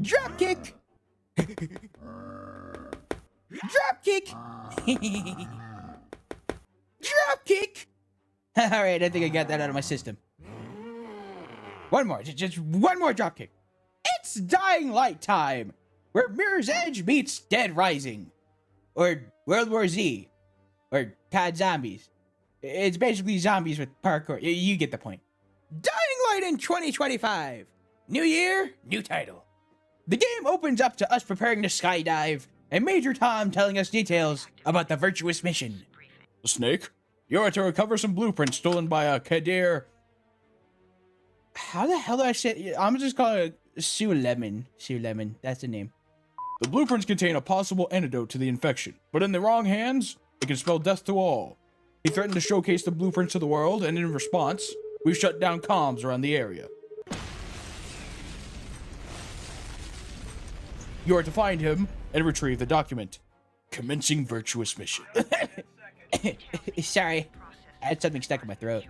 Drop kick! Drop kick! Drop kick! Alright, I think I got that out of my system. One more, just one more drop kick. It's Dying Light time, where Mirror's Edge meets Dead Rising. Or World War Z. Or COD Zombies. It's basically zombies with parkour. You get the point. Dying Light in 2025. New year, new title. The game opens up to us preparing to skydive, and Major Tom telling us details about the virtuous mission. Snake, you are to recover some blueprints stolen by a Kadir. How the hell do I say it? I'm just calling it Sue Lemon. Sue Lemon, that's the name. The blueprints contain a possible antidote to the infection, but in the wrong hands, it can spell death to all. He threatened to showcase the blueprints to the world, and in response, we've shut down comms around the area. You are to find him and retrieve the document. Commencing virtuous mission. Sorry, I had something stuck in my throat.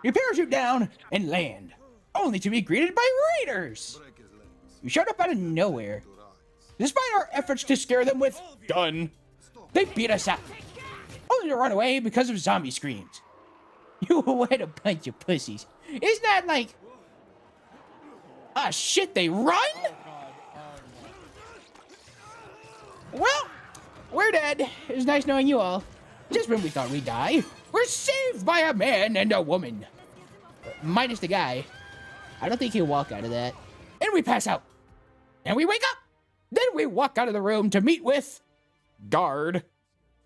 You parachute down and land, only to be greeted by raiders. You showed up out of nowhere. Despite our efforts to scare them with gun, they beat us up, only to run away because of zombie screams. You what a bunch of pussies. Isn't that like... Ah, shit, they run? Well, we're dead. It was nice knowing you all. Just when we thought we'd die, we're saved by a man and a woman. Minus the guy. I don't think he'll walk out of that. And we pass out. And we wake up. Then we walk out of the room to meet with... Guard.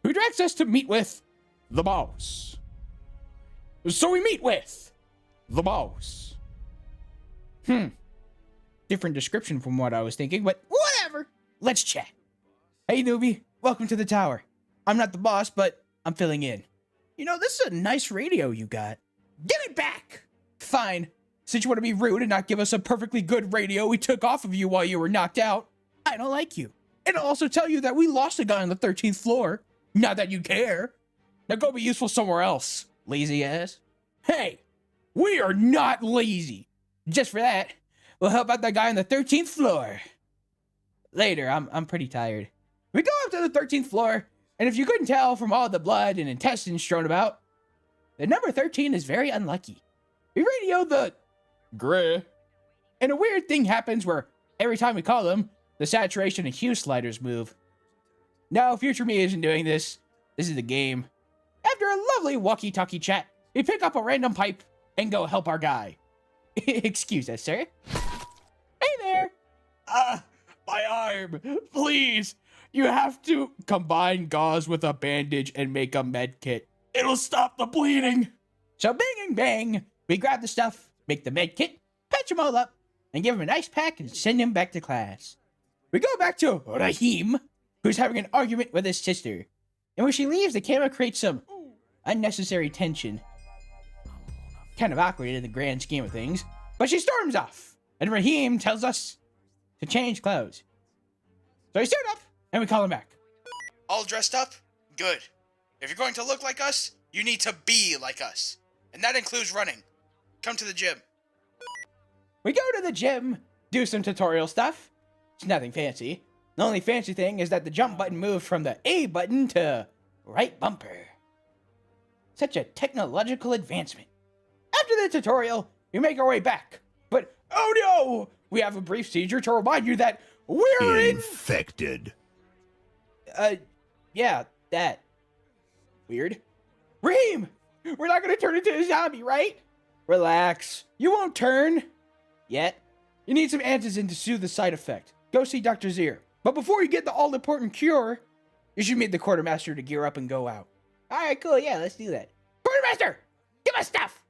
Who directs us to meet with... The boss. So we meet with the boss. Different description from what I was thinking, but whatever. Let's chat. Hey, newbie. Welcome to the tower. I'm not the boss, but I'm filling in. You know, this is a nice radio you got. Give it back! Fine. Since you want to be rude and not give us a perfectly good radio we took off of you while you were knocked out, I don't like you. And I'll also tell you that we lost a guy on the 13th floor. Not that you care. Now go be useful somewhere else, lazy ass. Hey, we are not lazy. Just for that, we'll help out that guy on the 13th floor. Later, I'm pretty tired. We go up to the 13th floor, and if you couldn't tell from all the blood and intestines strewn about, the number 13 is very unlucky. We radio the Gray. and a weird thing happens where every time we call them, the saturation and hue sliders move. No, future me isn't doing this. This is the game. After a lovely walkie-talkie chat, we pick up a random pipe and go help our guy. Excuse us, sir. Hey there. My arm. Please. You have to combine gauze with a bandage and make a med kit. It'll stop the bleeding. So bang and bang, we grab the stuff, make the med kit, patch him all up, and give him a nice pack and send him back to class. We go back to Rahim, who's having an argument with his sister. And when she leaves, the camera creates some unnecessary tension. Kind of awkward in the grand scheme of things, but she storms off, and Rahim tells us to change clothes. So we suit up, and we call him back. All dressed up? Good. If you're going to look like us, you need to be like us. And that includes running. Come to the gym. We go to the gym, do some tutorial stuff. It's nothing fancy. The only fancy thing is that the jump button moved from the A button to right bumper. Such a technological advancement. After the tutorial, we make our way back. But, oh no! We have a brief seizure to remind you that we're infected. Yeah, that. Weird. Reem! We're not gonna turn into a zombie, right? Relax. You won't turn. Yet. You need some antizin to soothe the side effect. Go see Dr. Zir. But before you get the all-important cure, you should meet the quartermaster to gear up and go out. Alright, cool, yeah, let's do that. Quartermaster! Give us stuff!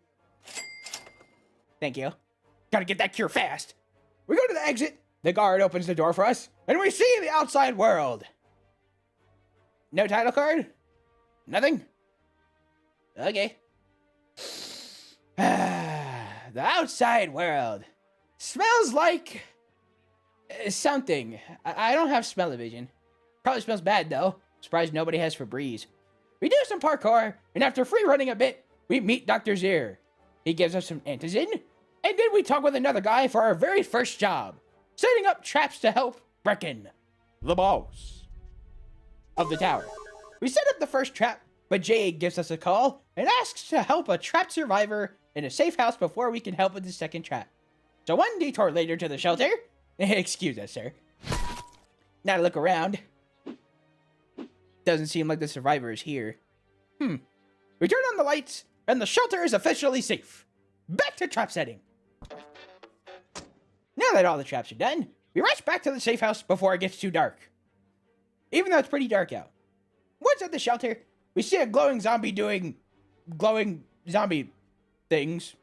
Thank you. Gotta get that cure fast. We go to the exit, the guard opens the door for us, and we see the outside world. No title card? Nothing? Okay. The outside world. Smells like... something. I don't have smell-o-vision. Probably smells bad, though. Surprised nobody has Febreze. We do some parkour, and after free running a bit, we meet Dr. Zir. He gives us some antizin, and then we talk with another guy for our very first job. setting up traps to help Brecken, The boss. of the tower. We set up the first trap, but Jade gives us a call and asks to help a trapped survivor in a safe house before we can help with the second trap. So one detour later to the shelter. Excuse us, sir. Now to look around. Doesn't seem like the survivor is here. We turn on the lights, and the shelter is officially safe. Back to trap setting. Now that all the traps are done, we rush back to the safe house before it gets too dark. Even though it's pretty dark out. Once at the shelter, we see a glowing zombie doing glowing zombie things.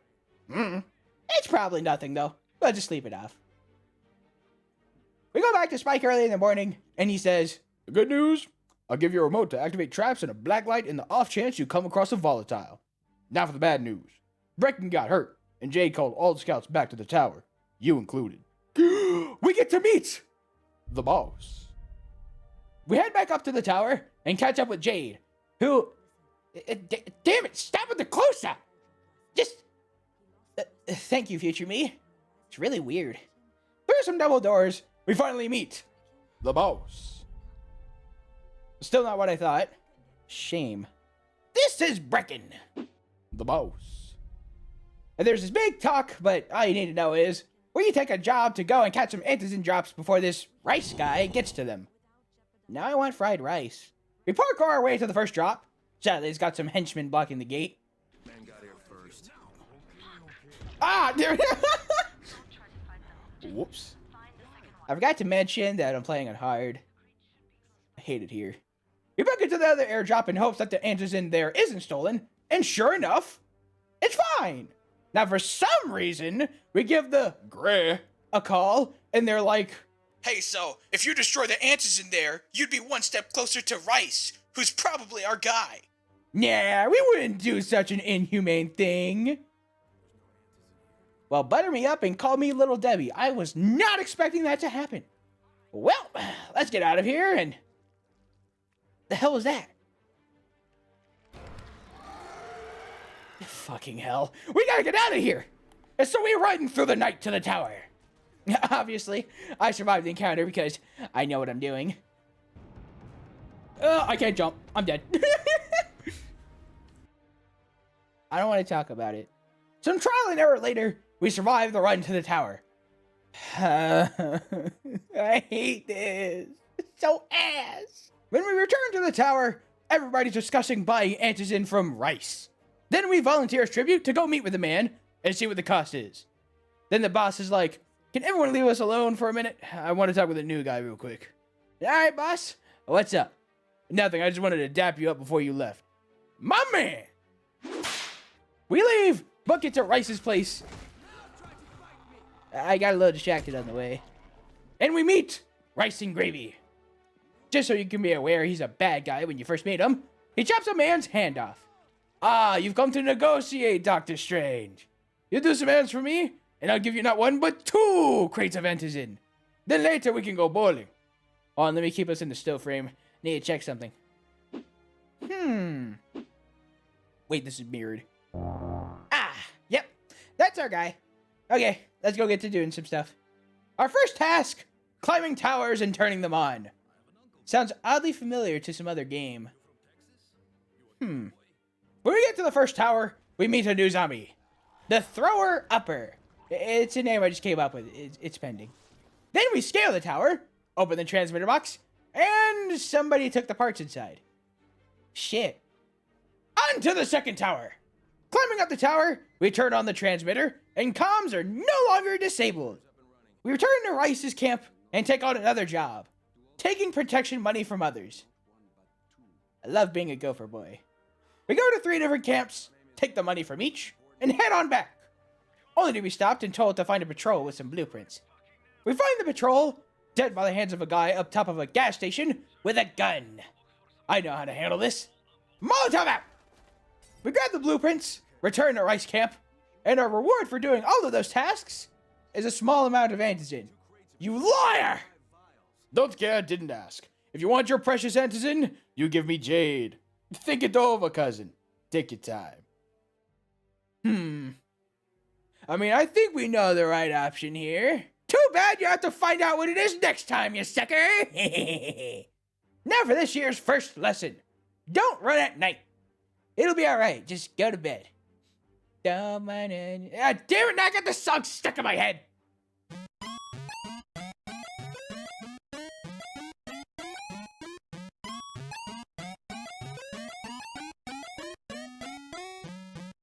It's probably nothing, though. We'll just sleep it off. We go back to Spike early in the morning, and he says, The good news? I'll give you a remote to activate traps and a black light in the off chance you come across a volatile. Now for the bad news. Brecken got hurt, and Jade called all the scouts back to the tower, you included. we get to meet The boss. We head back up to the tower and catch up with Jade, who... damn it, stop with the close-up! Just... thank you, future me. It's really weird. Through some double doors, we finally meet The boss. Still not what I thought. Shame. This is Brecken. The boss. And there's this big talk, but all you need to know is, we take a job to go and catch some antizen drops before this Rais guy gets to them. Now I want fried rice. We park our way to the first drop. Sadly, it's got some henchmen blocking the gate. Man got here first. Ah, there. Whoops. I forgot to mention that I'm playing on hard. I hate it here. We book it to the other airdrop in hopes that the antizen there isn't stolen, and sure enough, it's fine. Now, for some reason, we give the Grey a call, and they're like, Hey, so, if you destroy the answers in there, you'd be one step closer to Rais, who's probably our guy. nah, we wouldn't do such an inhumane thing. Well, butter me up and call me Little Debbie. I was not expecting that to happen. Well, let's get out of here, and... the hell was that? Fucking hell. We gotta get out of here! And so we run through the night to the tower. Obviously, I survived the encounter because I know what I'm doing. I can't jump. I'm dead. I don't want to talk about it. Some trial and error later, we survive the run to the tower. I hate this. It's so ass. When we return to the tower, everybody's discussing buying antizen from Rais. Then we volunteer as tribute to go meet with the man and see what the cost is. Then the boss is like, can everyone leave us alone for a minute? I want to talk with a new guy real quick. Alright, boss. What's up? Nothing, I just wanted to dap you up before you left. My man! We leave, book it to Rice's place. I got a little distracted on the way. And we meet Rice and Gravy. Just so you can be aware, he's a bad guy when you first meet him. He chops a man's hand off. Ah, you've come to negotiate, Doctor Strange. You do some errands for me, and I'll give you not one, but 2 crates of antizen. Then later we can go bowling. Oh, and let me keep us in the still frame. Need to check something. Wait, this is mirrored. Ah, yep. That's our guy. Okay, let's go get to doing some stuff. Our first task, climbing towers and turning them on. Sounds oddly familiar to some other game. When we get to the first tower, we meet a new zombie. The Thrower Upper. It's a name I just came up with. It's pending. Then we scale the tower, open the transmitter box, and somebody took the parts inside. Shit. On to the second tower. Climbing up the tower, we turn on the transmitter, and comms are no longer disabled. We return to Rice's camp and take on another job, taking protection money from others. I love being a gopher boy. We go to 3 different camps, take the money from each, and head on back. Only to be stopped and told to find a patrol with some blueprints. We find the patrol dead by the hands of a guy up top of a gas station with a gun. I know how to handle this. Molotov out! We grab the blueprints, return to Rice camp, and our reward for doing all of those tasks is a small amount of antizen. You liar! Don't care, didn't ask. If you want your precious antizen, you give me Jade. Think it over, cousin. Take your time. I mean, I think we know the right option here. Too bad you have to find out what it is next time, you sucker. Now for this year's first lesson. Don't run at night. It'll be alright. Just go to bed. Damn it, now I got the song stuck in my head.